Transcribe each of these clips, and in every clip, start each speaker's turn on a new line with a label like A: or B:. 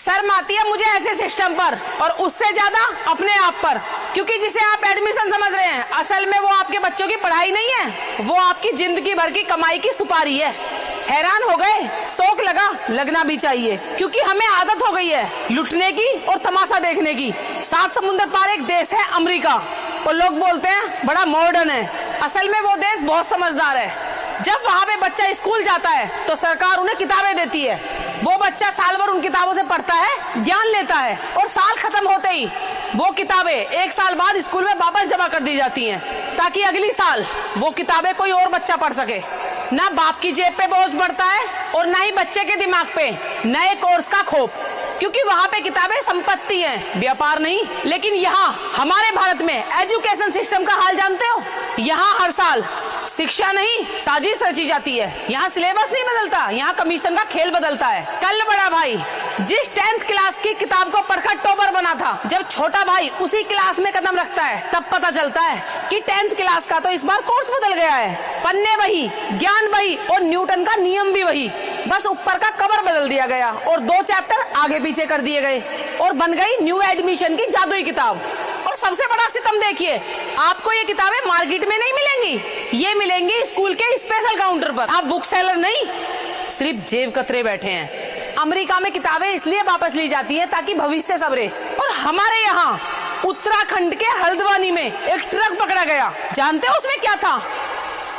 A: शर्म आती है मुझे ऐसे सिस्टम पर, और उससे ज्यादा अपने आप पर, क्योंकि जिसे आप एडमिशन समझ रहे हैं असल में वो आपके बच्चों की पढ़ाई नहीं है, वो आपकी जिंदगी भर की कमाई की सुपारी है। हैरान हो गए? शौक लगा, लगना भी चाहिए, क्योंकि हमें आदत हो गई है लुटने की और तमाशा देखने की। 7 समुंदर पार एक देश है अमेरिका, और लोग बोलते हैं बड़ा मॉडर्न है, असल में वो देश बहुत समझदार है। जब वहाँ पे बच्चा स्कूल जाता है तो सरकार उन्हें किताबें देती है, वो बच्चा साल भर उन किताबों से पढ़ता है, ज्ञान लेता है, और साल खत्म होते ही वो किताबें 1 साल बाद स्कूल में वापस जमा कर दी जाती हैं, ताकि अगली साल वो किताबें कोई और बच्चा पढ़ सके। ना बाप की जेब पे बोझ पड़ता है और ना ही बच्चे के दिमाग पे नए कोर्स का खौफ, क्योंकि वहाँ पे किताबें संपत्ति हैं, व्यापार नहीं। लेकिन यहाँ हमारे भारत में एजुकेशन सिस्टम का हाल जानते हो? यहाँ हर साल शिक्षा नहीं साजिश रची जाती है। यहाँ सिलेबस नहीं बदलता, यहाँ कमीशन का खेल बदलता है। कल बड़ा भाई जिस 10th क्लास की किताब को पढ़कर टॉपर बना था, जब छोटा भाई उसी क्लास में कदम रखता है तब पता चलता है कि 10th क्लास का तो इस बार कोर्स बदल गया है। पन्ने वही, ज्ञान वही, और न्यूटन का नियम भी वही, बस ऊपर का कवर बदल दिया गया और 2 चैप्टर आगे पीछे कर दिए गए, और बन गई न्यू एडमिशन की जादुई किताब। और सबसे बड़ा सितम देखिए, आपको ये किताबें मार्केट में नहीं मिलेंगी, ये मिलेंगी स्कूल के स्पेशल काउंटर पर। आप बुक सेलर नहीं, सिर्फ जेब कतरे बैठे हैं। अमेरिका में किताबें इसलिए वापस ली जाती है ताकि भविष्य संवरे, और हमारे यहाँ उत्तराखंड के हल्द्वानी में एक ट्रक पकड़ा गया। जानते हो उसमें क्या था?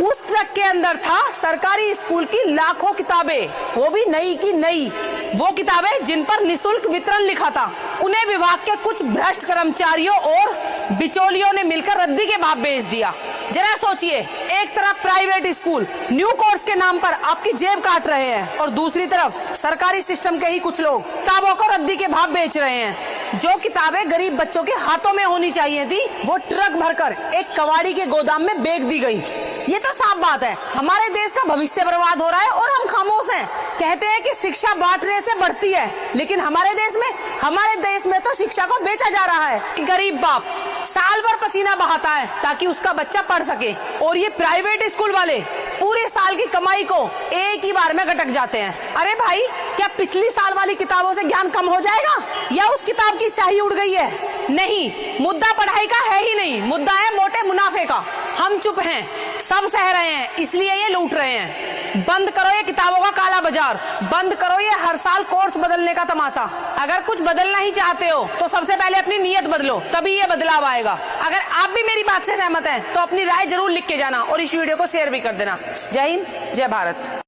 A: उस ट्रक के अंदर था सरकारी स्कूल की लाखों किताबें, वो भी नई की नई। वो किताबें जिन पर निशुल्क वितरण लिखा था, उन्हें विभाग के कुछ भ्रष्ट कर्मचारियों और बिचौलियों ने मिलकर रद्दी के भाव बेच दिया। जरा सोचिए, एक तरफ प्राइवेट स्कूल न्यू कोर्स के नाम पर आपकी जेब काट रहे हैं, और दूसरी तरफ सरकारी सिस्टम के ही कुछ लोग किताबों को रद्दी के भाव बेच रहे हैं। जो किताबें गरीब बच्चों के हाथों में होनी चाहिए थी, वो ट्रक भरकर एक कबाड़ी के गोदाम में बेच दी गई। ये तो साफ बात है, हमारे देश का भविष्य बर्बाद हो रहा है और हम खामोश हैं। कहते हैं कि शिक्षा बांटने से बढ़ती है, लेकिन हमारे देश में तो शिक्षा को बेचा जा रहा है। गरीब बाप साल भर पसीना बहाता है ताकि उसका बच्चा पढ़ सके, और ये प्राइवेट स्कूल वाले पूरे साल की कमाई को एक ही बार में गटक जाते हैं। अरे भाई, क्या पिछली साल वाली किताबों से ज्ञान कम हो जाएगा, या उस किताब की स्याही उड़ गई है? नहीं, मुद्दा पढ़ाई का है ही नहीं, मुद्दा है मोटे मुनाफे का। हम चुप हैं, सब सह रहे हैं, इसलिए ये लूट रहे हैं। बंद करो ये किताबों का काला बाजार, बंद करो ये हर साल कोर्स बदलने का तमाशा। अगर कुछ बदलना ही चाहते हो तो सबसे पहले अपनी नीयत बदलो, तभी ये बदलाव आएगा। अगर आप भी मेरी बात से सहमत हैं तो अपनी राय जरूर लिख के जाना, और इस वीडियो को शेयर भी कर देना। जय हिंद, जय भारत।